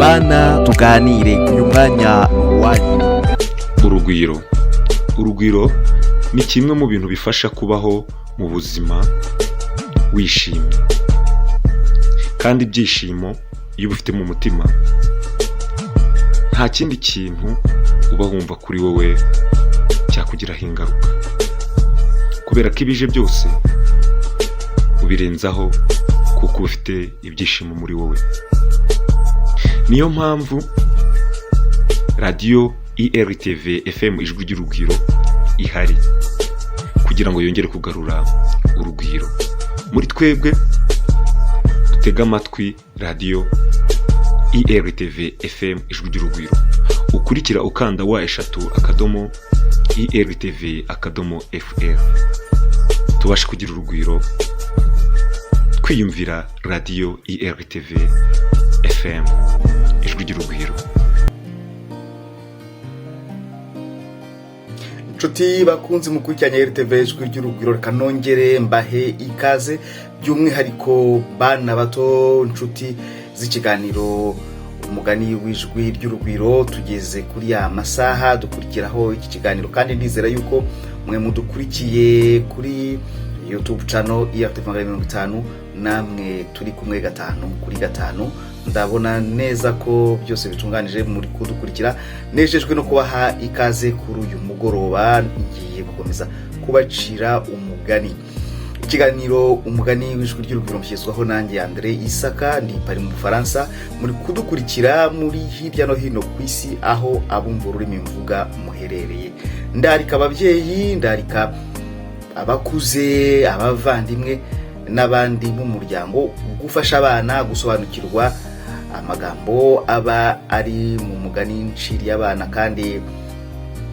bana tuganire uyu mwanya wanyu. urugwiro ni kimwe mu bintu bifasha kubaho mu buzima wishimye, kandi ibyishimo iyo ubifite mu mutima nta kindi kintu uba wumva kuri wowe cyakugiraho ingaruka, kubera ko ibije byose ubirenzaho kuko uba ufite ibyishimo muri wowe. Niyo mpamvu radiyo IRTV FM ijwi ry'urugwiro ihari kugira ngo yongere kugarura urugwiro muri twebwe. Dutega amatwi radiyo IRTV FM ijwi ry'urugwiro, ukurikira ukanda *akadomo IRTV akadomo FR, tubashe kugira urugwiro twiyumvira radiyo IRTV FM ijwi ry'urugwiro. Inshuti bakunzi mukurikiranye IRTV ijwi ry'urugwiro, reka nongere mbahe ikaze by'umwihariko bana bato, inshuti z'ikiganiro umugani w'ijwi ry'urugwiro. Tugeze kuri ya masaha dukurikiraho iki kiganiro, kandi ndizera yuko mwe mudukurikiye kuri YouTube channel IRTV 50, namwe turi kumwe 5/5. Ndabona neza ko byose bitunganije muri kudukurikira. Nejejwe no kubaha ikaze kuri uyu mugoroba, ngiye gukomeza kubacira umugani. Ikiganiro umugani w'ijwi ry'urugwiro mushyizwaho nanjye Andre Isaka, ndi pari mu Faransa. Muri kudukurikira muri hirya no hino ku isi aho abumva ururimi mvuga muherereye. Ndarika ababyeyi, ndarika abakuze, abavandimwe n'abandi mu muryango gufasha abana gusobanukirwa amagambo aba ari mu mugani nciri y'abana. Kandi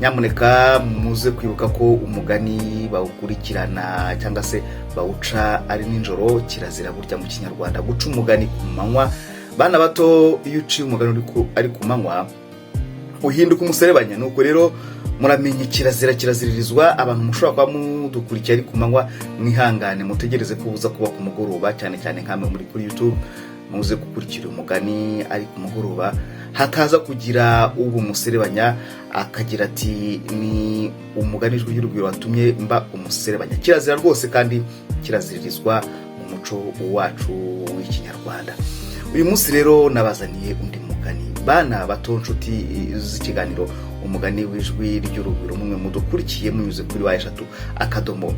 nyamuneka muze kwibuka ko umugani bawukurikirana cyangwa se bawuca ari ninjoro. Kirazira burya mu Kinyarwanda guca umugani ku manywa. Bana bato, iyo uciye umugani ari ku manywa uhinduka umuserebanya. Nuko rero muramenye kiraziririzwa. Abantu mushobora kuba mudukurikira ari ku manywa, mwihangane mutegereze ko buza kuba ku mugoroba, cyane cyane nkamwe muri kuri YouTube muze gukurikira umugani ari ku mugoroba, hataza kugira ubu umuserebanya akagira ati ni umugani w'ijwi ry'urugwiro watumye mba umuserebanya. Kirazira rwose, kandi kiraziririzwa mu muco wacu w'Ikinyarwanda. Uyu munsi rero nabazaniye undi mugani. Bana bato, inshuti z'ikiganiro umugani w'ijwi ry'urugwiro, mumwe mudukurikiye munyuze kuri *akadomo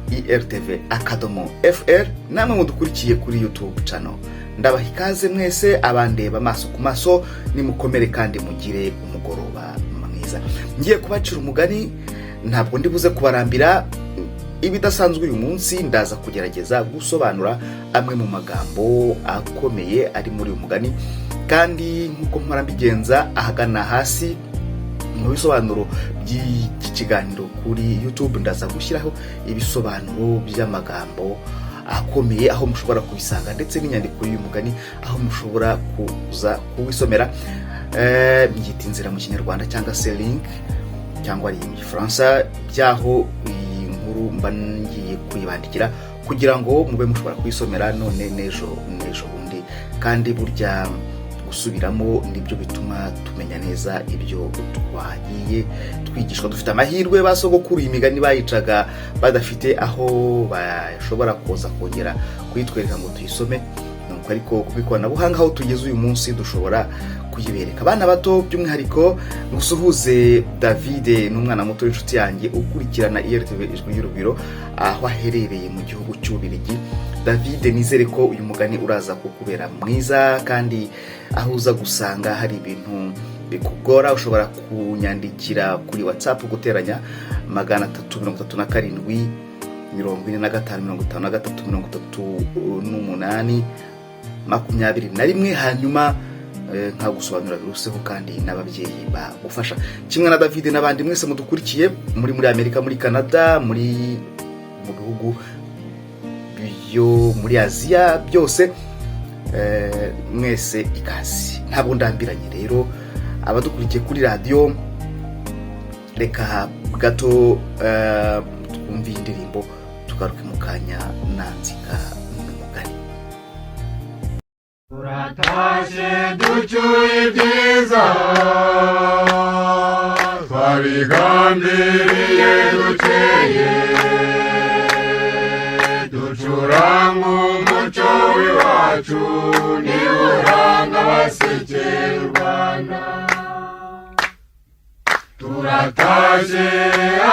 IRTV akadomo FR, namwe mudukurikiye kuri YouTube channel. Ndabaha ikaze mwese, abandeba amaso ku maso, nimukomere kandi mugire umugoroba mwiza. Ngiye kubacira umugani, ntabwo ndibuze kubarambira. Ibidasanzwe uyu munsi ndaza kugerageza gusobanura amwe mu magambo akomeye ari muri uyu mugani, kandi nkuko mpora mbigenza ahagana hasi mu bisobanuro by'iki kiganiro kuri YouTube ndaza gushyiraho ibisobanuro by'amagambo akomeye, aho mushobora kubisanga, ndetse n'inyandiko y'uyu mugani aho mushobora kuza kuwisomera. Mbyita inzira mu Kinyarwanda cyangwa se link, cyangwa ari mu Gifaransa, byaho iyi nkuru mba ngiye kuyibandikira kugira ngo mube mushobora kuyisomera none n'ejo bundi. Kandi burya gusubiramo nibyo bituma tumenya neza ibyo twagiye twigishwa. Dufite amahirwe, basogokuru imigani bayicaga badafite aho bashobora koza kongera kuyitwereka ngo tuyisome. Nuko ariko kubikoranabuhanga aho tugeze uyu munsi dushobora kuyibereka. Bana bato, by'umwihariko ngusuhuze David, n'umwana muto w'inshuti yanjye ukurikirana IRTV ijwi ry'urugwiro aho aherereye mu gihugu cy'Ububiligi. David, nizere ko uyu mugani uraza kukubera mwiza, kandi aho uza gusanga hari ibintu bikugora ushobora kunyandikira kuri WhatsApp guteranya 337 45 53 hanyuma nkagusobanurira biruseho, kandi n'ababyeyi bagufasha. Kimwe na David n'abandi mwese mudukurikiye muri Amerika, muri Canada, mu bihugu byo muri Aziya byose, mwese ikazi. Ntabwo ndambiranye rero abadukurikiye kuri radio, reka gato twumve indirimbo tugaruke mu kanya nanzika. Turatashe ducyuye ibyiza twabigambiriye dukeye ducuranga umuco w'iwacu niwo uranga abasekeye u Rwanda. Turatashe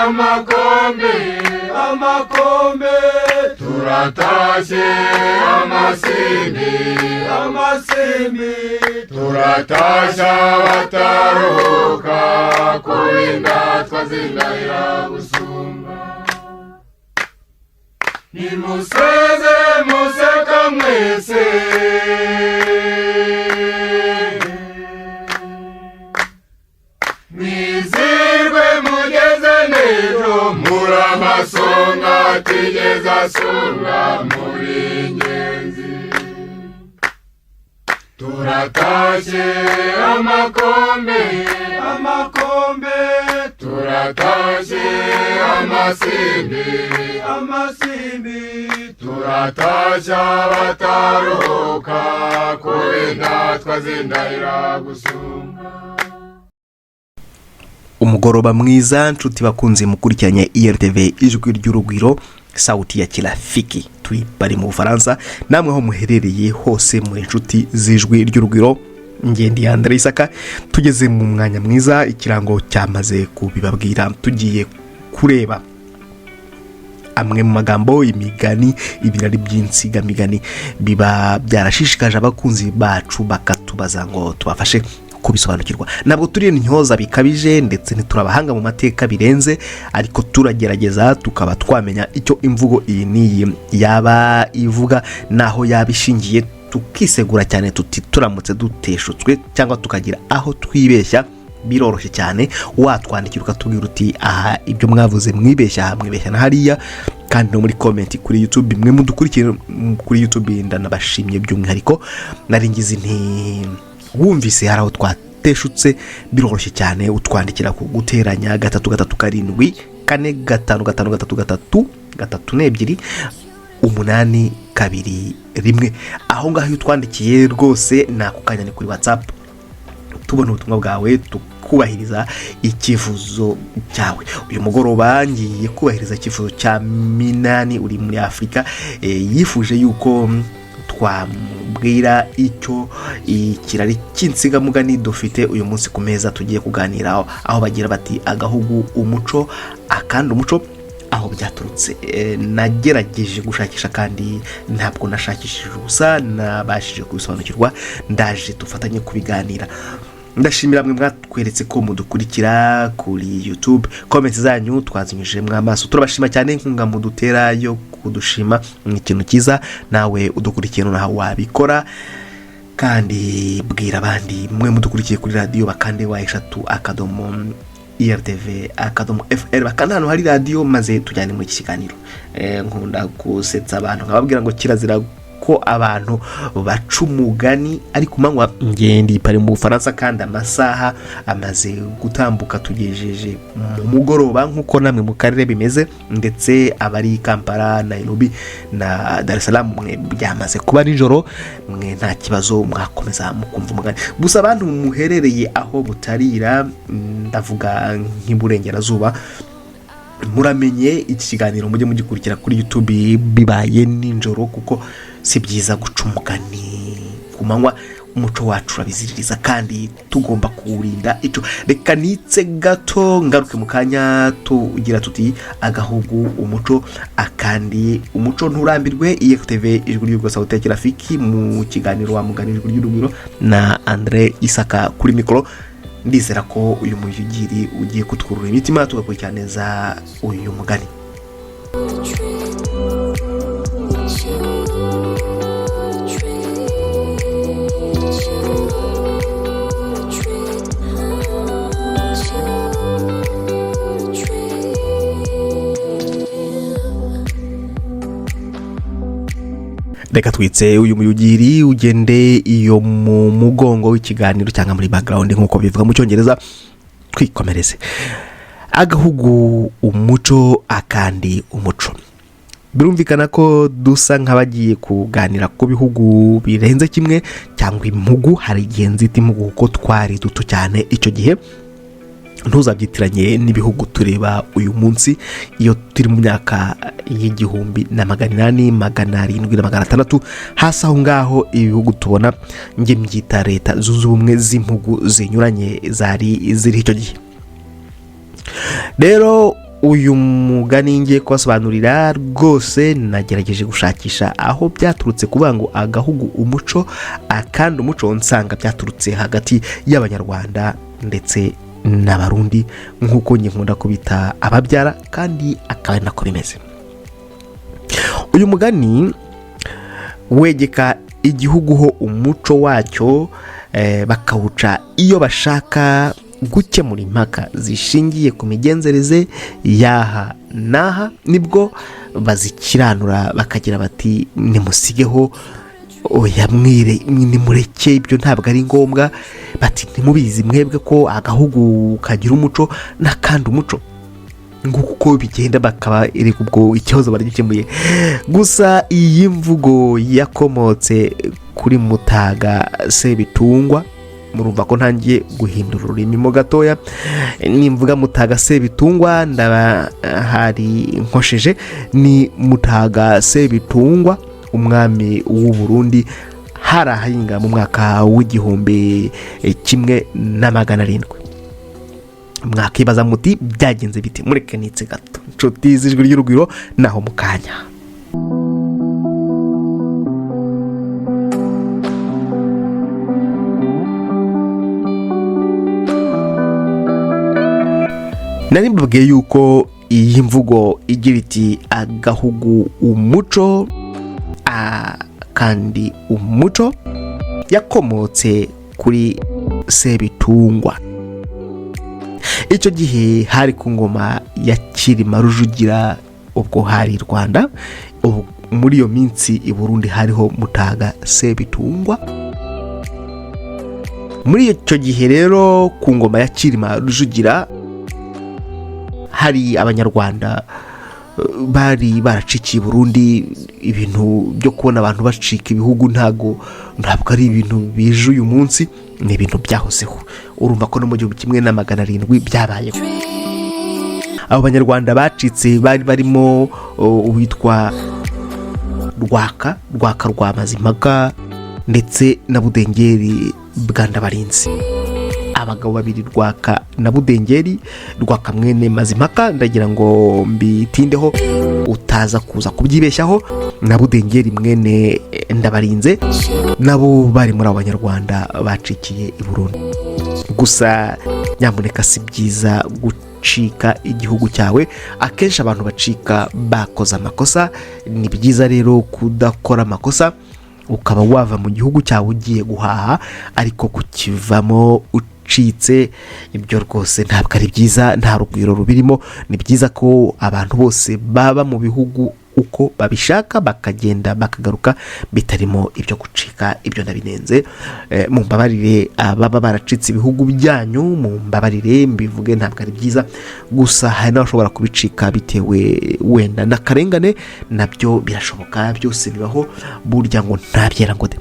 amakombe amakombe turatashe amasimbi amasimbi turatasha bataruka kubinda twazindahira gusumba. Nimuseze museka mwese mwizirwe mugeze nejo muri amasonga tigeze asunga muri ingenzi. Turatashe amakombe amakombe turatashe amasimbi amasimbi turatasha bataruka kubinda twazindahira gusumba. Umugoroba mwiza nshuti bakunze mukurikiranye IRTV ijwi ry'urugwiro sauti ya kirafiki. Turi bari mu Bufaransa, namwe ho muherereye hose mu inshuti z'ijwi ry'urugwiro. Ngendi Andre Isaka, tugeze mu mwanya mwiza, ikirango cyamaze kubibabwira. Tugiye kureba amwe mu magambo, imigani, ibirari by'insigamigani biba byarashishikaje abakunzi bacu, bakatubaza ngo tubafashe kubisobanukirwa. Ntabwo turi intyoza bikabije ndetse ntiturabahanga mu mateka birenze, ariko turagerageza tukaba twamenya icyo imvugo iyi niyi yaba ivuga naho yabishingiye, tukisegura cyane tuti turamutse duteshutswe cyangwa tukagira aho twibeshya. Biroroshye cyane, watwandikira ukatubwira uti aha ibyo mwavuze mwibeshya aha mwibeshya na hariya. Kandi no muri comment kuri YouTube, mwe mudukurikira kuri YouTube ndanabashimye by'umwihariko. Naringize nti wumvise haraho twateshutse, biroroshye cyane utwandikira ku guteranya 337 45533 821. Aho ngaho utwandikiye rwose nakukanya ni kuri WhatsApp, tubona ubutumwa bwawe tukubahiriza icyifuzo cyawe. Uyu mugoroba ngiye kubahiriza icyifuzo cya Minani uri muri Afrika. Yifuje yuko twamubwira icyo ikirari cy'insigamugani dufite uyu munsi ku meza tugiye kuganiraho, aho bagira bati agahugu umuco akandi umuco aho byaturutse. Nagerageje gushakisha kandi ntabwo nashakishije gusa, nabashije kubisobanukirwa. Ndaje tufatanye kubiganira. Ndashimira mwe mwatweretse ko mudukurikira kuri YouTube, comments zanyu twazinyujije mwamaso, turabashima cyane. Inkunga mudutera yo kudushima ni ikintu cyiza, nawe udukurikiye naho wabikora. Kandi bwira abandi mwe mudukurikiye kuri radio bakande wa eshatu akadomo IRTV akadomo FR bakanda hano hari radio, maze tujyane mu kiganiro. Nkunda gusetsa abantu nkababwira ngo kirazira ko abantu baca umugani, ariko manywa ngendi pare mu Bufaransa kandi amasaha amaze gutambuka, tugejeje mu mugoroba nkuko namwe mu karere bimeze, ndetse abari Kampala, Nairobi na Dar es Salaam mwe byamaze kuba nijoro. Mwe nta kibazo mwakomeza mukumva umugani. Gusa abantu muherereye aho butarira, ndavuga nk'Iburengerazuba, muramenye iki kiganiro mujye mugikurikira kuri YouTube bibaye ninjoro, kuko si byiza guca umugani ku manywa. Umuco wacu urabiziririza kandi tugomba kuwurinda. Icyo reka nitse gato ngaruke mu kanya tugira tuti agahugu umuco akandi umuco. Nturambirwe IRTV ijwi ry'urugwiro sauti ya kirafiki mu kiganiro wa mugani ijwi ry'urugwiro na Andre Isaka kuri mikoro. Ndizera ko uyu muyugiri ugiye kutwurura imitima tugakurikirana neza uyu mugani. Reka twitse uyu muyugiri ugende iyo mu mugongo w'ikiganiro cyangwa muri background nkuko bivuga mu Cyongereza. Twikomereze. Agahugu umuco akandi umuco. birumvikana ko dusa nk'abagiye kuganira ku bihugu birenze kimwe cyangwa impugu. Hari igihe nzita impugu kuko twari duto cyane icyo gihe, ntuzabyitiranye n'ibihugu tureba uyu munsi iyo turi mu myaka y'igihumbi na 800, 700 na 600, hasi aho ngaho ibihugu tubona njye mbyita leta zunze ubumwe z'impugu zinyuranye zari ziri icyo gihe. Rero uyu mugani ngiye kubasobanurira rwose nagerageje gushakisha aho byaturutse, kuvuga ngo agahugu umuco, kandi umuco nsanga byaturutse hagati y'Abanyarwanda ndetse n'Abarundi, nk'uko njye nkunda kubita ababyara, kandi akaba nako bimeze. Uyu mugani wegeka igihugu ho umuco wacyo, bakawuca iyo bashaka gukemura impaka zishingiye ku migenzereze yaha naha, nibwo bazikiranura bakagira bati nimusigeho, oya mwire nimureke, ibyo ntabwo ari ngombwa. Bati ntimubizi mwebwe ko agahugu kagira umuco n'akandi umuco, nguko bigenda, bakaba iri ubwo ikibazo baragikemuye. Gusa iyi mvugo yakomotse kuri Mutaga Sebitungwa. Murumva ko ntangiye guhindura ururimi mo gatoya. Nimvuga Mutaga Sebitungwa ndaba hari nkosheje. Ni Mutaga Sebitungwa, umwami w'u Burundi, harahinga mu mwaka w'igihumbi 1,700. Mwakibaza muti byagenze biti? Mureke nitse gato nshuti z'ijwi ry'urugwiro, naho mukanya. Nari mbabwiye yuko iyi mvugo igira iti agahugu umuco, kandi umuco yakomotse kuri Sebitungwa. Icyo gihe hari ku ngoma ya Cyilima Rujugira, ubwo hari Rwanda. Muri iyo minsi i Burundi hariho Mutaga Sebitungwa. Muri icyo gihe rero ku ngoma ya Cyilima Rujugira hari Abanyarwanda bari baracikiye Burundi. Ibintu byo kubona abantu bacika ibihugu ntabwo ari ibintu bije uyu munsi, ni ibintu byahozeho. Urumva ko no mu 1700 byabayeho. Abo Banyarwanda bacitse bari barimo uwitwa Rwaka rwa Mazimpaka ndetse na Budengeri bwa Ndabarinzi. Abagabo babiri, Rwaka na Budengeri. Rwaka mwene Mazimpaka ndagira ngo mbitindeho utaza kuza kubyibeshyaho, na Budengeri mwene Ndabarinze, nabo bari muri Abanyarwanda bacikiye i Burundi. Gusa nyamuneka si byiza gucika igihugu cyawe. Akenshi abantu bacika bakoze amakosa. Ni byiza rero kudakora amakosa, ukaba wava mu gihugu cyawe ugiye guhaha, ariko kukivamo ucitse, ibyo rwose ntabwo ari byiza, nta rugwiro rubirimo. Ni byiza ko abantu bose baba mu bihugu uko babishaka, bakagenda bakagaruka bitarimo ibyo gucika. Ibyo ndabinenze. Mumbabarire ababa baracitse ibihugu byanyu, mumbabarire mbivuge, ntabwo ari byiza. Gusa hari n'abashobora kubicika bitewe wenda n'akarengane, nabyo birashoboka, byose bibaho, burya ngo ntabyera ngo de.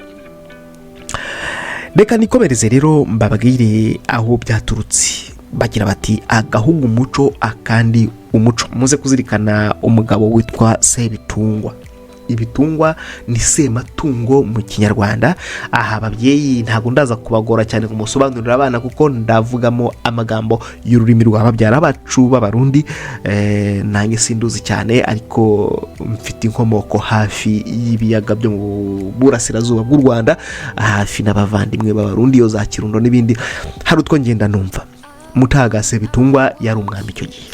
Reka nikomereze rero mbabwire aho byaturutse. Bagira bati agahugu umuco, akandi umuco. Muze kuzirikana umugabo witwa Sebitungwa. Ibitungwa ni sematungo mu Kinyarwanda. Aha ababyeyi ntago ndaza kubagora cyane kumusobanurira abana, kuko ndavugamo amagambo y'ururimi rw'ababyara bacu b'Abarundi. Nange sinduzi cyane, ariko mfite inkomoko hafi y'ibiyaga byo mu burasirazuba bw'u Rwanda, hafi n'abavandimwe b'Abarundi, yo za Kirundo n'ibindi. Hari utwo ngenda numva. Mutaga Sebitungwa yari umwami icyo gihe.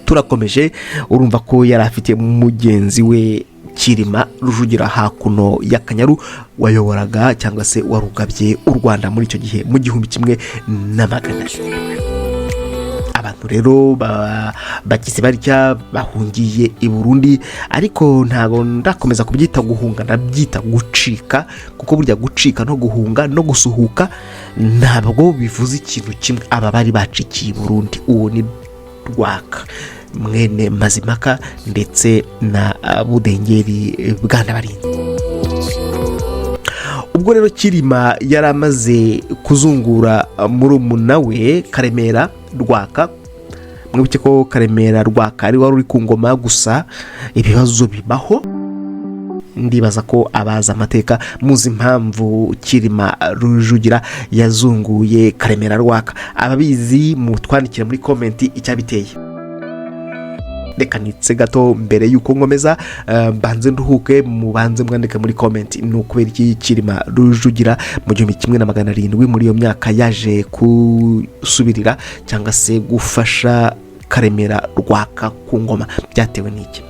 Turakomeje. Urumva ko yari afite mugenzi we Cyilima Rujugira hakuno y'Akanyaru, wayoboraga cyangwa se warugabye u Rwanda muri icyo gihe mu 1700. Abantu rero bagize barya bahungiye i Burundi, ariko ntago ndakomeza kubyita guhunga, ndabyita gucika, kuko burya gucika no guhunga no gusuhuka ntabwo bivuze ikintu kimwe. Aba bari bacikiye i Burundi. Uwo ni Rwaka mwene Mazimaka ndetse na Budengeri Bwana Barinzi. Ubwo rero Kirima yari amaze kuzungura murumuna we Karemera Rwaka, mwibuke ko Karemera Rwaka ari wari uri ku ngoma, gusa ibibazo bibaho. Ndibaza ko abaza amateka muzi impamvu Kirima Rujugira yazunguye Karemera Rwaka. Ababizi mutwandikira muri komenti icyabiteye. Reka nitse gato mbere yuko nkomeza, mbanze nduhuke, mubanze mwandike muri komenti ni ukubera iki Kirima Rujugira mu 1700 muri iyo myaka yaje kusubirira cyangwa se gufasha Karemera Rwaka ku ngoma, byatewe n'iki?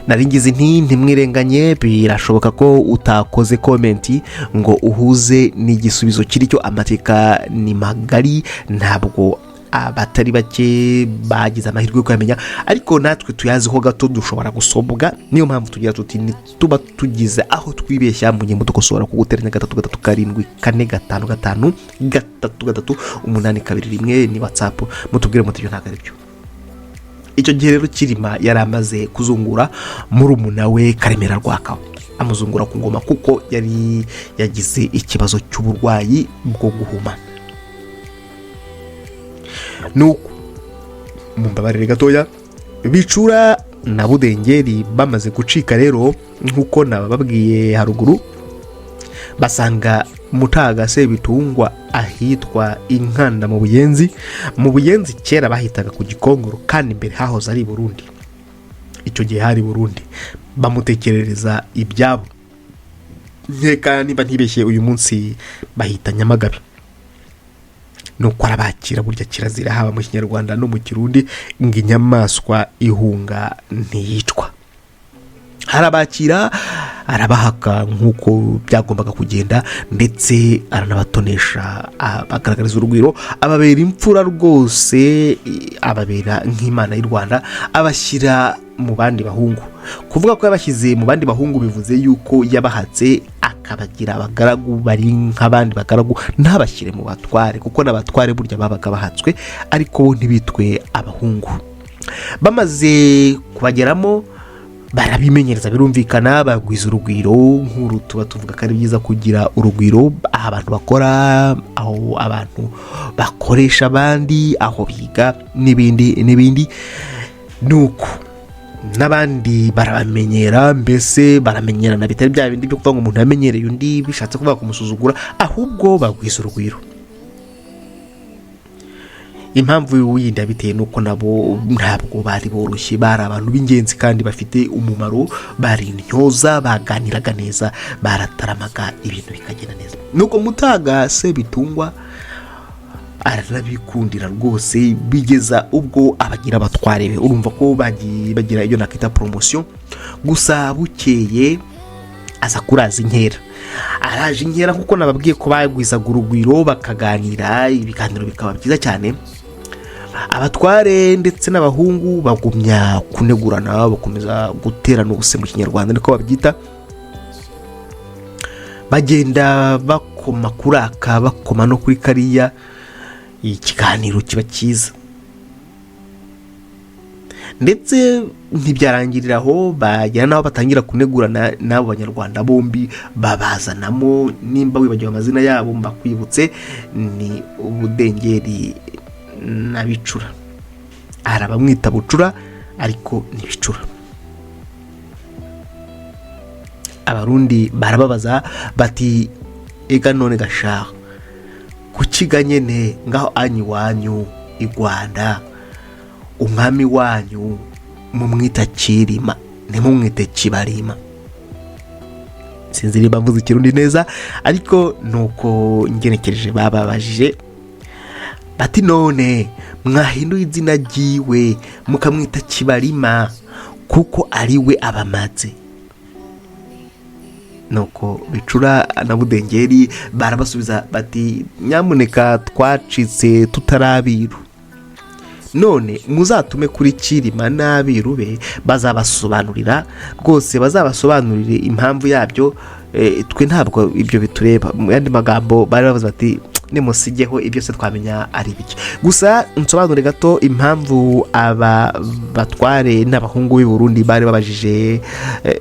Naringize ntimwirenganye, birashoboka ko utakoze komenti ngo uhuze n'igisubizo kiricyo. Amateka ni magari, ntabwo abatari bake bagize amahirwe yo kuyamenya, ariko natwe tuyaziho gato dushobora gusobwa. Niyo mpamvu tugira tuti tuba tugize aho twibeshya mu nyembo dukosora ku guteranya 337 ni WhatsApp, mutubwire muti ntabwo ari byo. Icyo gihe rero Kirima yari amaze kuzungura murumuna we Karemera Rwaka, amuzungura ku ngoma kuko yari yagize ikibazo cy'uburwayi bwo guhuma. Nuko mumbabarire gatoya, Bicura na Budengeri bamaze gucika rero, nkuko nababwiye haruguru, basanga Mutaga Sebitungwa ahitwa Inkanda mu Buyenzi. Mu Buyenzi kera bahitaga ku Gikongoro, kandi imbere hahoze ari Burundi. Icyo gihe hari Burundi. Bamutekerereza ibyabo, nkeka niba ntibeshye uyu munsi bahita Nyamagabe. Nuko arabakira, burya kirazira haba mu Kinyarwanda no mu Kirundi ngo inyamaswa ihunga ntiyicwa. Harabakira, arabahaka nk'uko byagombaga kugenda, ndetse aranabatonesha, bagaragariza urugwiro, ababera imfura rwose, ababera nk'Imana y'u Rwanda, abashyira mu bandi bahungu. Kuvuga ko yabashyize mu bandi bahungu bivuze yuko yabahatse akabagira abagaragu bari nk'abandi bagaragu, ntabashyire mu batware, kuko n'abatware burya babaga bahatswe ariko bo ntibitwe abahungu. Bamaze kubageramo barabimenyereza, birumvikana, bagwiza urugwiro. Nk'uru tuba tuvuga ko ari byiza kugira urugwiro, aho abantu bakora, aho abantu bakoresha abandi, aho biga n'ibindi. Nuko n'abandi barabamenyera, mbese baramenyerana, bitari bya bindi byo kuvuga ngo umuntu yamenyereye undi bishatse kuvuga kumusuzugura, ahubwo bagwiza urugwiro. Impamvu yindi yabiteye nuko nabo ntabwo bari boroshye, bari abantu b'ingenzi kandi bafite umumaro, bari intyoza, baganiraga neza, barataramaga, ibintu bikagenda neza. Nuko Mutaga Sebitungwa arabikundira rwose, bigeza ubwo abagira abatware be. Urumva ko bagira iyo nakita promotion. Gusa bukeye aza kuraza inkera. Araje inkera kuko nababwiye ko bagwizaga urugwiro, bakaganira, ibiganiro bikaba byiza cyane. Abatware ndetse n'abahungu bagumya kunegurana, bakomeza guterana ubuse mu Kinyarwanda niko babyita. Bagenda bakoma kuraka, bakoma no kuri kariya, ikiganiro kiba cyiza. Ndetse ntibyarangirira aho, bagera naho batangira kunegurana n'abo Banyarwanda bombi, babazanamo. Nimba wibagiwe amazina yabo mbakwibutse, ni Budengeri na Bicura. Arabamwita Bucura ariko ni Bicura. Abarundi barababaza bati, ega none gasha kukiganye ne ngaho anyi wanyu i Rwanda, umwami wanyu mumwita Kirima, ntimumwite Kibarima. Sinzi niba mvuze Ikirundi neza, ariko nuko ngenekereje bababajije bati, none mwahinduye izina ryiwe mukamwita Kibarima kuko ari we abamaze. Nuko Bicura na Budengeri barabasubiza bati, nyamuneka twacitse tutarabiru, none muzatume kuri Cyilima n'abiru be bazabasobanurira rwose, bazabasobanurire impamvu yabyo. Twe ntabwo ibyo bitureba. Mu yandi magambo bari bavuze bati nimusigeho ibyo se twamenya ari biki. Gusa nsobanure gato impamvu aba batware n'abahungu b'i Burundi bari babajije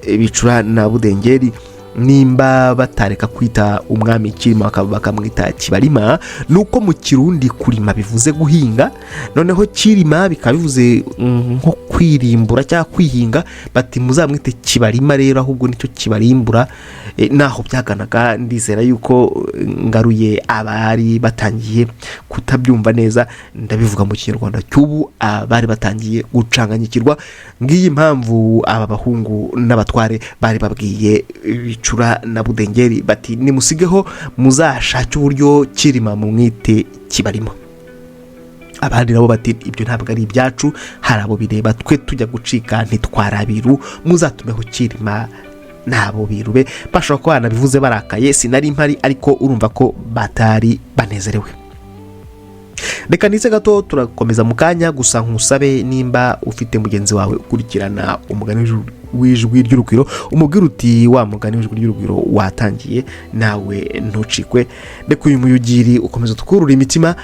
Bicura na Budengeri nimba batareka kwita umwami Cyilima bakamwita Kibarima. nuko mu Kirundi kurima bivuze guhinga, noneho Cyilima bikaba bivuze nko kwirimbura cyangwa kwihinga, bati muzamwite Kibarima rero ahubwo nicyo kibarimbura. Naho byaganaga ndizera yuko ngaruye abari batangiye kutabyumva neza, ndabivuga mu Kinyarwanda cy'ubu abari batangiye gucanganyikirwa. Ngiyi impamvu aba bahungu n'abatware bari babwiye Bicura na Budengeri bati nimusigeho muzashake uburyo Cyilima mumwite Kibarima. Abandi nabo bati ibyo ntabwo ari ibyacu, hari abo bireba, twe tujya gucika ntitwarabiru, muzatumeho Cyilima nabo birube. Bashobora kuba banabivuze barakaye, sinari mpari, ariko urumva ko batari banezerewe. Reka nize gato turakomeza mu kanya, gusa nkusabe nimba ufite mugenzi wawe ukurikirana umugani w'ijwi ry'urugwiro, umubwira uti wa mugani w'ijwi ry'urugwiro watangiye nawe ntucikwe. Reka uyu muyugiri ukomeza tukurura imitima,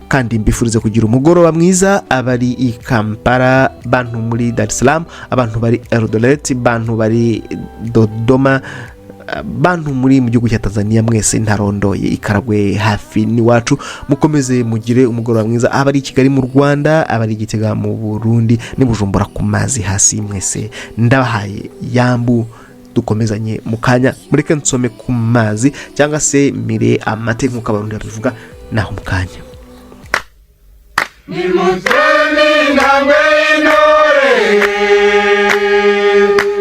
kandi mbifurize kugira umugoroba mwiza. Abari i Kampala, bantu muri Dar es Salaam, abantu bari Eldoret, bantu bari Dodoma, bantu muri mu gihugu cya Tanzania, mwese ntarondoye, Ikaragwe hafi n'iwacu, mukomeze mugire umugoroba mwiza. Abari i Kigali mu Rwanda, abari i Gitega mu Burundi, ni Bujumbura ku mazi hasi, mwese ndabahaye yambu. Dukomezanye mu kanya, mureke nsome ku mazi cyangwa se mire amate nk'uko abarundi babivuga, naho mu kanya. Nimuteni namwe intore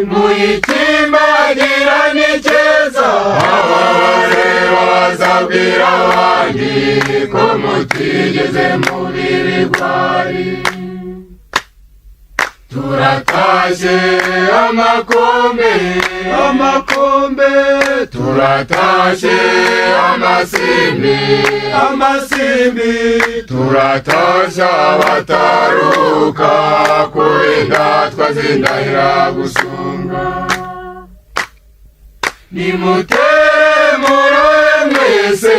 muyitsimbagira n'icyeza, abareba bazabwira abandi ko mutigeze muri bigwari. Turatashye amakombe, amakombe, turatashye amasimbi, amasimbi, turatashya abataruka kurinda twazindahira gusunga. Nimutere muroye mwese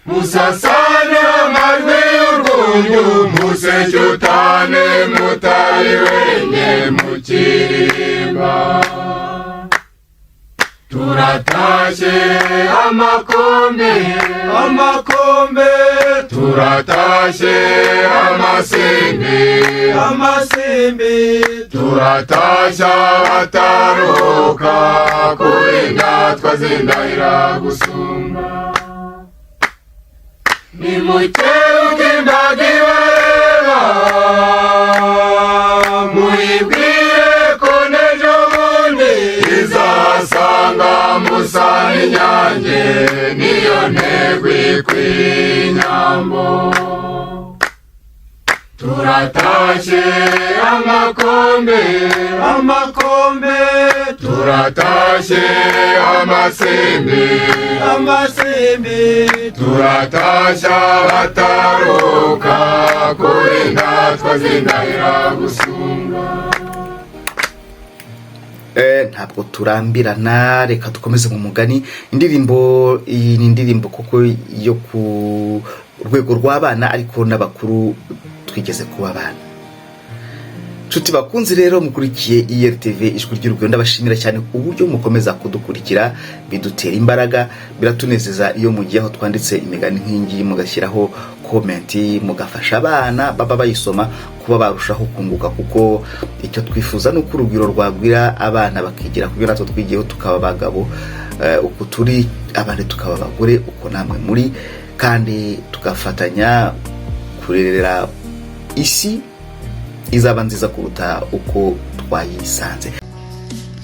musasane amajwi y'urwunyu, musecyutane mutari wenye mukiririmba. Turatashye amakombe, amakombe, turatashye amasimbi, amasimbi, turatashya abataruka kurinda twazindahira gusunga. Nimuceuke imbaga ibareba, muyibwire ko n'ejo bundi izasanga musa n'inyange, niyo ntego ikwiye inyambo. Turatashye amakombe, amakombe, turatashye amasimbi, amasimbi, turatashya abataruka kurinda twazindahira gusunga. Ntabwo turambirana, reka dukomeze mu mugani. Indirimbo iyi ni indirimbo kuko yo ku rwego rw'abana ariko n'abakuru twigeze kuba abana. Nshuti bakunzi rero mukurikiye IRTV ijwi ry'urugwiro, ndabashimira cyane uburyo mukomeza kudukurikira, bidutera imbaraga, biratunezeza iyo mugiye aho twanditse imigani nk'ingi mugashyiraho comment, mugafasha abana baba bayisoma kuba barushaho kunguka, kuko icyo twifuza ni uko urugwiro rwagwira abana bakigira kubyo natwe twigiyeho, tukaba abagabo uko turi, abandi tukaba abagore uko namwe muri, kandi tugafatanya kurerera isi izaba nziza kuruta uko twayisanze.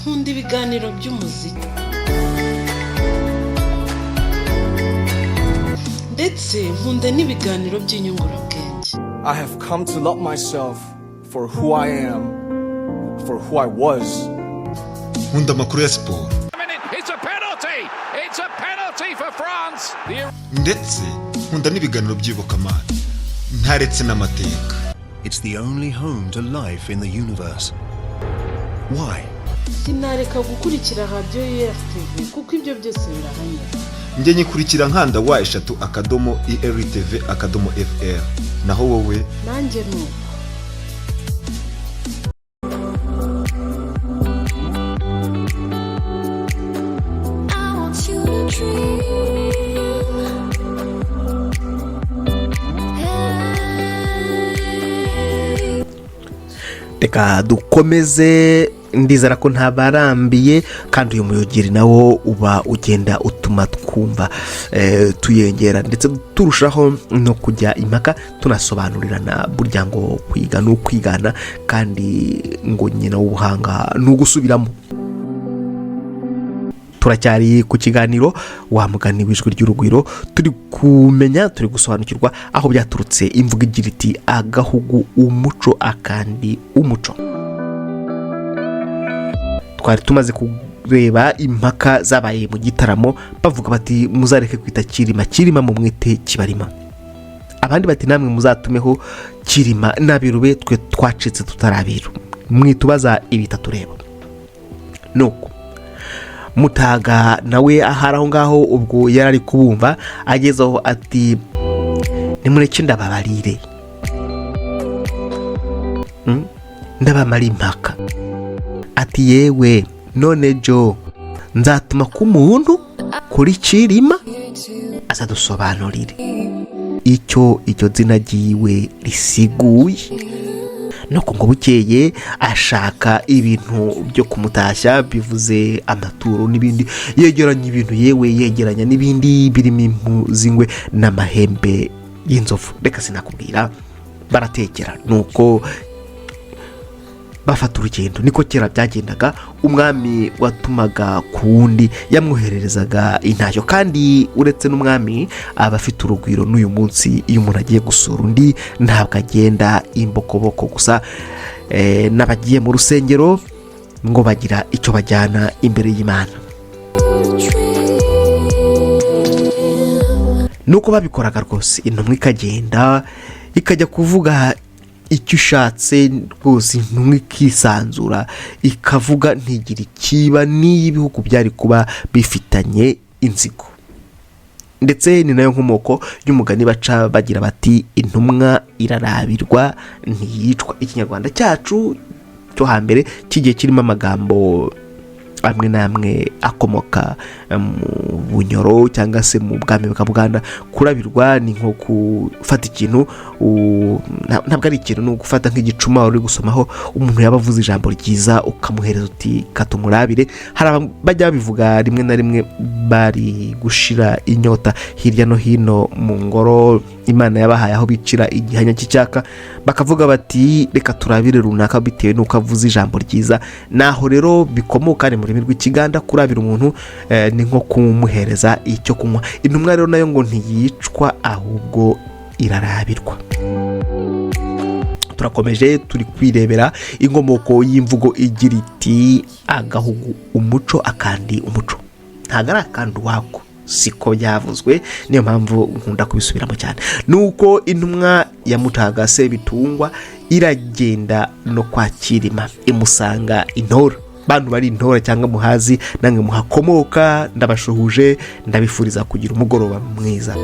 Nkunda ibiganiro by'umuziki ndetse nkunda n'ibiganiro by'inyungurabwenge. I have come to love myself for who I am, for who I was. Nkunda amakuru ya siporo. It's a penalty for France. ndetse nkunda n'ibiganiro by'iyobokamana ntaretse n'amateka. It's the only home to life in the universe. Why? sinareka gukurikira radiyo URTV kuko ibyo byose birahanyura. Njye nyikurikira nkanda wa/IRTV/FR. Naho wowe? Nanjye nuko. Reka dukomeze, ndizera ko ntabarambiye kandi uyu muyogeri nawo uba ugenda utuma twumva tuyengera ndetse turushaho no kujya impaka tunasobanurirana, burya ngo kwiga no kwigana kandi ngo nyina w'ubuhanga no gusubiramo. Turacyari ku kiganiro wa mugani w'ijwi ry'urugwiro, turi kumenya, turi gusobanukirwa aho byaturutse imvugo igira iti agahugu umuco akandi umuco. Twari tumaze kureba impaka zabaye mu gitaramo, bavuga bati muzareke kwita Kirima mu mwite Kibarima. Abandi bati namwe muzatumeho Kirima n'abirube twe twacitse tutarabiru, mwitubaza ibitatureba. Nuko Mutaga nawe ahari aho ngaho ubwo yarari kubumva, agezaho ati nimureke ndababarire, ndabamara impaka. Ati yewe none jo nzatuma ku muntu kuri Kirima azadusobanurire icyo zina ryiwe risiguye. Nuko ngo bukeye ashaka ibintu byo kumutashya, bivuze amaturo n'ibindi, yegeranya ibintu, yewe yegeranya n'ibindi birimo impu z'ingwe n'amahembe y'inzovu. Reka sinakubwira, baratekera. Nuko bafata urugendo. Niko kera byagendaga, umwami watumaga ku wundi yamwohererezaga intashyo, kandi uretse n'umwami aba afite urugwiro. N'uyu munsi iyo umuntu agiye gusura undi ntabwo agenda imbokoboko gusa, n'abagiye mu rusengero ngo bagira icyo bajyana imbere y'Imana. Nuko babikoraga rwose, intumwa ikagenda ikajya kuvuga icyo ushatse rwose, intumwa ikisanzura ikavuga ntigira ikiba n'ibihugu byari kuba bifitanye inzigo. Ndetse ni nayo nkomoko y'umugani baca bagira bati intumwa irarabirwa ntiyicwa. Ikinyarwanda cyacu cyo hambere kigiye kirimo amagambo amwe n'amwe akomoka mu bunyoro cyangwa se mu bwami bwa Buganda. Kurabirwa ni nko gufata ikintu, ntabwo ari ikintu, ni ugufata nk'igicuma uri gusomaho, umuntu yaba avuze ijambo ryiza ukamuhereza uti katumurabire. Hari bajya babivuga rimwe na rimwe bari gushira inyota hirya no hino mu ngoro Imana yabahaye aho bicira igihanya cy'icyaka, bakavuga bati reka turabire runaka bitewe n'uko avuze ijambo ryiza. Naho rero bikomoka mu rurimi rw'Ikiganda, kurabira umuntu ni nko kumuhereza icyo kunywa. Intumwa rero nayo ngo ntiyicwa ahubwo irarabirwa. Turakomeje, turi kwirebera inkomoko y'imvugo igira iti agahugu umuco akandi umuco. Ntabwo ari akandi wako, siko byavuzwe, niyo mpamvu nkunda kubisubiramo cyane. Nuko intumwa ya Mutaga Sebitungwa iragenda no kwa Kirima, imusanga intora. Bantu bari intora cyangwa muhazi, nange muhakomoka, ndabashuhuje, ndabifuriza kugira umugoroba mwiza.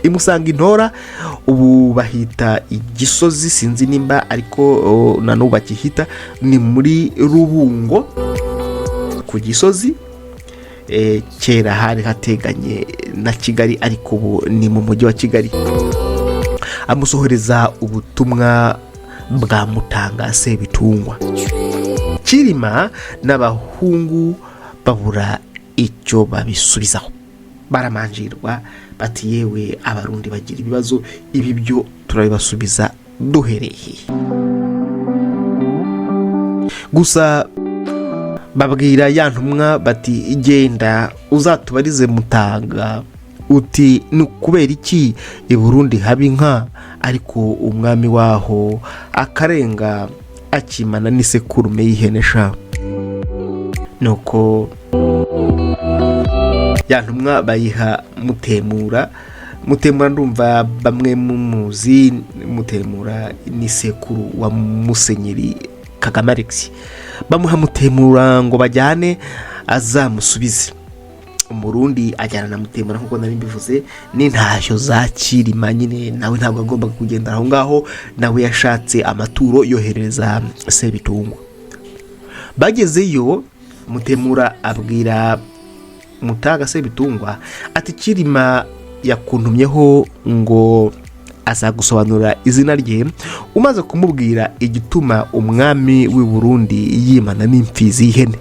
Imusanga intora, ubu bahita Igisozi, sinzi nimba ariko nanubu bakihita, ni muri Rubungo ku Gisozi. Kera hari hateganye na Kigali, ariko ubu ni mu mujyi wa Kigali. Amusohoreza ubutumwa bwa Mutaga Sebitungwa. Kirima n'abahungu babura icyo babisubizaho, baramanjirwa bati yewe abarundi bagira ibibazo, ibi byo turabibasubiza duhereye. Gusa babwira ya ntumwa bati igenda uzatubarize Mutaga uti ni kubera iki i Burundi haba inka ariko umwami waho akarenga akimana n'isekurume y'ihene sha. Nuko ya ntumwa bayiha Mutemura. Mutemura ndumva bamwe mumuzi. Mutemura ni sekuru wa Musenyeri Kagame Alex. Bamuha Mutemura ngo bajyane azamusubize. Umurundi ajyana na Mutemura nkuko nari mbivuze n'intashyo za Cyilima nyine nawe ntabwo agomba kugenda aho ngaho, nawe yashatse amaturo yohereza Sebitungwa. Bagezeyo Mutemura abwira Mutaga Sebitungwa ati Cyilima yakuntumyeho ngo azagusobanura izina rye, umaze kumubwira igituma umwami w'i Burundi yimana n'imfizi y'ihene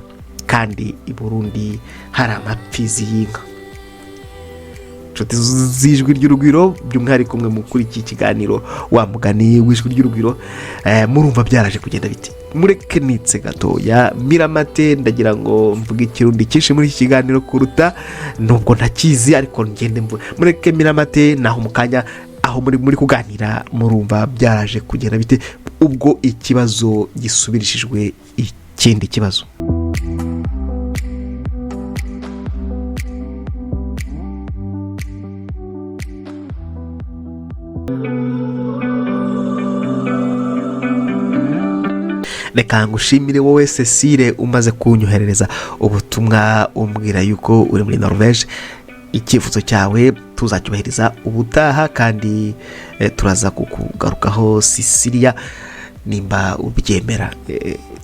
kandi i Burundi hari amapfizi y'inka. Nshuti z'ijwi ry'urugwiro by'umwihariko mwe mukuri iki kiganiro wa mugani w'ijwi ry'urugwiro, murumva byaraje kugenda biti. Mureke nitse gatoya Miramate, ndagira ngo mvuge ikirundi cyinshi muri iki kiganiro kuruta nubwo ntakizi, ariko ngende mvuga mureke Miramate naho mukanya aho muri kuganira murumva byaraje kugenda bite ubwo ikibazo gisubirishijwe ikindi kibazo. Reka ngushimire wowe Cecile umaze kunyoherereza ubutumwa umbwira yuko uri muri Norvège. Icyifuzo cyawe tuzacyubahiriza ubutaha kandi turaza kukugarukaho Sicilia nimba ubyemera.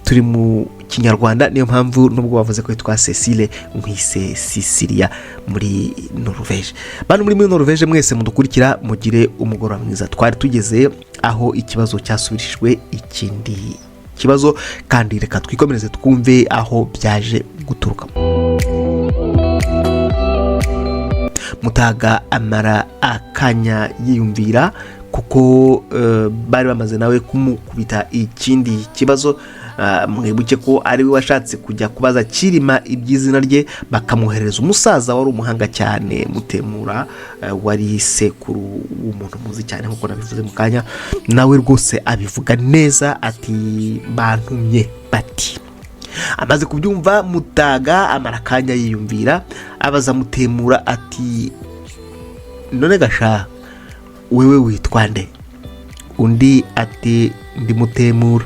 Turi mu Kinyarwanda niyo mpamvu nubwo bavuze ko yitwa Cecile nkwise Sicilia muri Norvège. Bantu muri Norvège mwese mudukurikira mugire umugoroba mwiza. Twari tugeze aho ikibazo cyasubirishijwe ikindi kibazo kandi reka twikomereze twumve aho byaje guturuka. Mutaga amara akanya yiyumvira kuko bari bamaze nawe kumukubita ikindi kibazo. Mwibuke ko ari we washatse kujya kubaza Cyilima iby'izina rye, bakamuhereza umusaza wari umuhanga cyane Mutemura, wari sekuru w'umuntu muzi cyane nkuko nabivuze mu kanya. Nawe rwose abivuga neza ati bantumye bati. Amaze kubyumva Mutaga amara akanya yiyumvira, abaza Mutemura ati none gasha wewe witwa nde? Undi ati ndi Mutemura.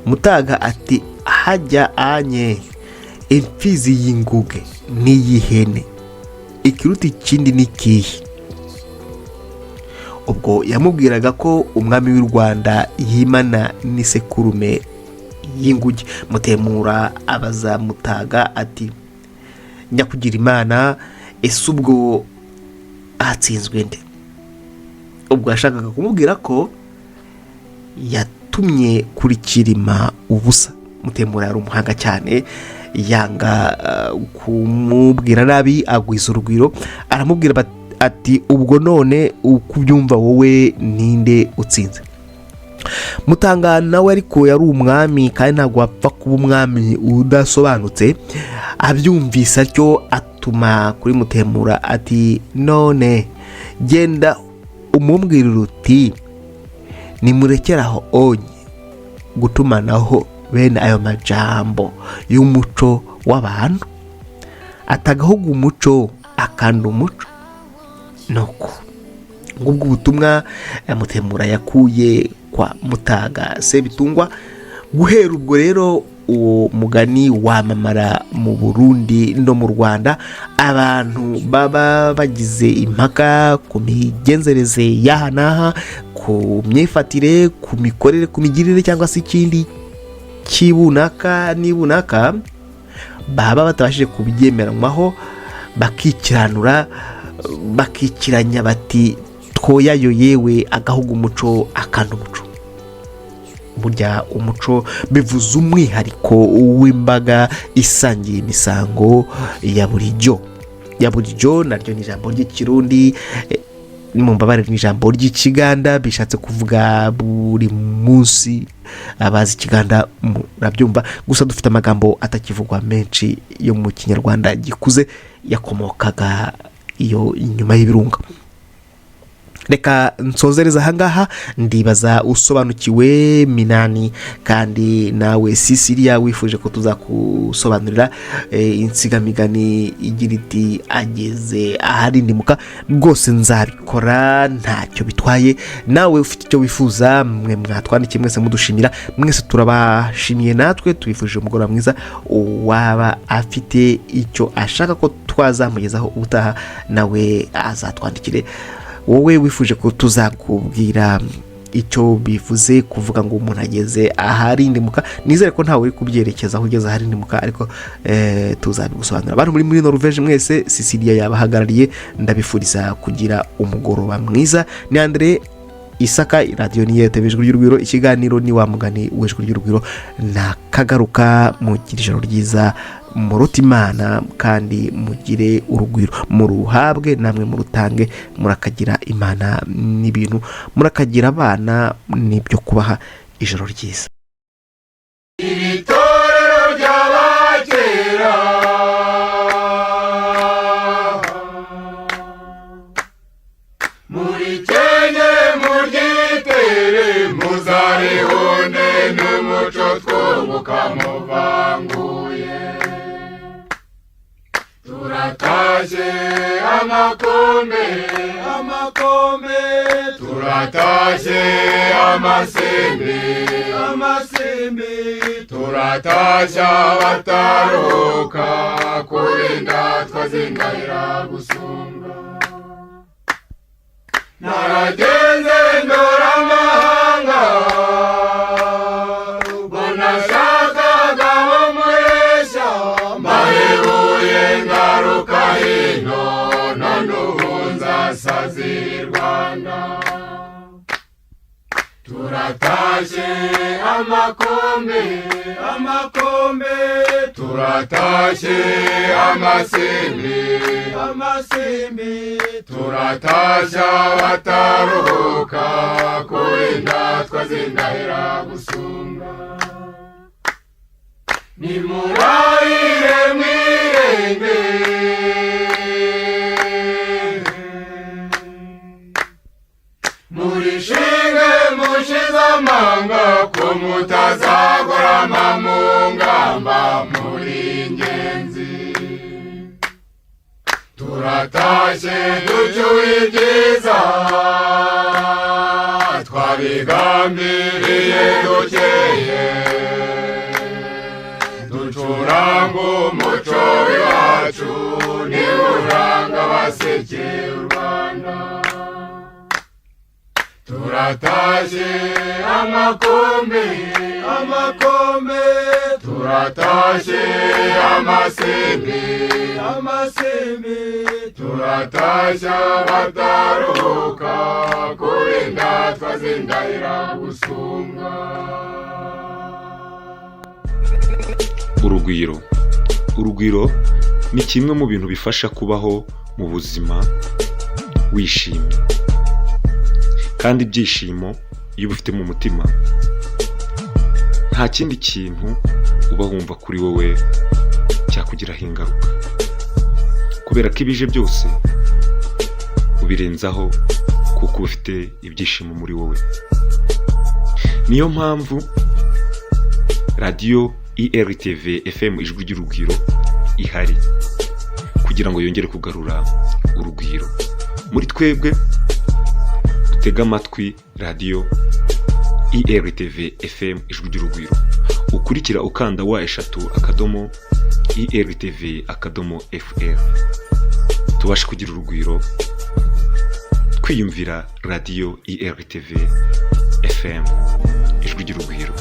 Mutaga ati hajya anye imfizi y'inguge n'iyihene ikiruta ikindi n'ikihe? Ubwo yamubwiraga ko umwami w'u Rwanda yimana n'isekurume y'inguge. Mutemura abaza Mutaga ati nyakugira Imana, ese ubwo atsinzwe nde? Ubwo yashakaga kumubwira ko yatumye kuri Cyilima ubusa. Mutemura yari umuhanga cyane, yanga kumubwira nabi, agwiza urugwiro. Aramubwira ati ubwo none ukubyumva wowe ninde utsinze? Mutanga nawe ariko yari umwami kandi ntabwo wapfa kuba umwami udasobanutse. Abyumvise atyo atuma kuri Mutemura ati none genda umumbwirira uti nimurekeraho onye gutumanaho bene ayo majambo y'umuco w'abantu, atagahuga umuco akanda umuco. Nuko ngubwo ubutumwa Mutemura yakuye kwa Mutaga Sebitungwa. Guhera ubwo rero uwo mugani wamamara mu Burundi no mu Rwanda. Abantu baba bagize impaka ku migenzereze y'aha n'aha, ku myifatire, ku mikorere, ku migirire cyangwa se ikindi kibunaka nibunaka, baba batabashije kubyemeranywaho bakikiranura, bakikiranya bati twoyayo yewe agahuga umuco akanda umuco. Burya umuco bivuze umwihariko w'imbaga isangiye imisango ya burijyo. Ya burijyo naryo ni ijambo ry'ikirundi, mu mbabare ni ijambo ry'ikiganda bishatse kuvuga buri munsi. Abazi ikiganda murabyumva, gusa dufite amagambo atakivugwa menshi yo mu Kinyarwanda gikuze yakomokaga iyo inyuma y'ibirunga. reka nsozereza ahangaha, ndibaza usobanukiwe Minani, kandi nawe Sisilia wifuje ko tuzakusobanurira insigamigani igira iti ageze aharindimuka. Rwose nzabikora ntacyo bitwaye. Nawe ufite icyo wifuza, mwe mwatwandikiye mwese mudushimira, mwese turabashimiye, natwe tubifurije umugoroba mwiza. Waba afite icyo ashaka ko twazamugezaho ubutaha, nawe azatwandikire. Wowe wifuje ko tuzakubwira icyo bivuze kuvuga ngo umuntu ageze aharindimuka, nizere ko ntawe uri kubyerekeza aho ugeze aharindimuka, ariko tuzabigusobanurira. Abantu muri Norvège mwese, Sisilia yabahagarariye, ndabifuriza kugira umugoroba mwiza. Ni Andre Isaka, radio ni RTV Ijwi ry'Urugwiro, ikiganiro ni wa mugani w'Ijwi ry'Urugwiro. Nakagaruka mu ijoro ryiza, muruta Imana kandi mugire urugwiro, muruhabwe namwe murutange, murakagira Imana n'ibintu, murakagira abana n'ibyo kubaha. Ijoro ryiza. Iri torero ry'abakera muri Kenya muryitere, muzarihone n'umuco twunguka muvanguye. Turatashye amakombe, amakombe, turatashye amasembe, amasembe, turatashya abataruhuka kurinda twazindahira gusunga. Naragenze ndora amahanga, ubwo nashakaga abo muresha, mbahebuye ngaruka hino, none ubu nzasazira i Rwanda. Turatashye amakombe, amakombe, turatashye amasembe, amasembe, turatashya abataruhuka kurinda twazindahira gusunga. Nimurahire mwirenge, murishinge mushize amanga, ko mutazagorama mu ngamba muri ingenzi. Turatashye ducyuye ibyiza twabigambiriye dukeye, ducuranga umuco w'iwacu, niwuranga abasekeye u Rwanda. Turatashye amakombe, amakombe, turatashye amasembe, amasembe, turatashya abataruhuka kurinda twazindahira gusunga. Urugwiro. Urugwiro ni kimwe mu bintu bifasha kubaho mu buzima wishimye, kandi ibyishimo iyo ubifite mu mutima, nta kindi kintu uba wumva kuri wowe cyakugiraho ingaruka, kubera ko ibije byose ubirenzaho kuko uba ufite ibyishimo muri wowe. Niyo mpamvu radiyo IRTV FM Ijwi ry'Urugwiro ihari, kugira ngo yongere kugarura urugwiro muri twebwe. Tega amatwi radiyo IRTV FM Ijwi ry'Urugwiro, ukurikira ukanda wa/IRTV/FR, tubashe kugira urugwiro, twiyumvira radiyo IRTV FM Ijwi ry'Urugwiro.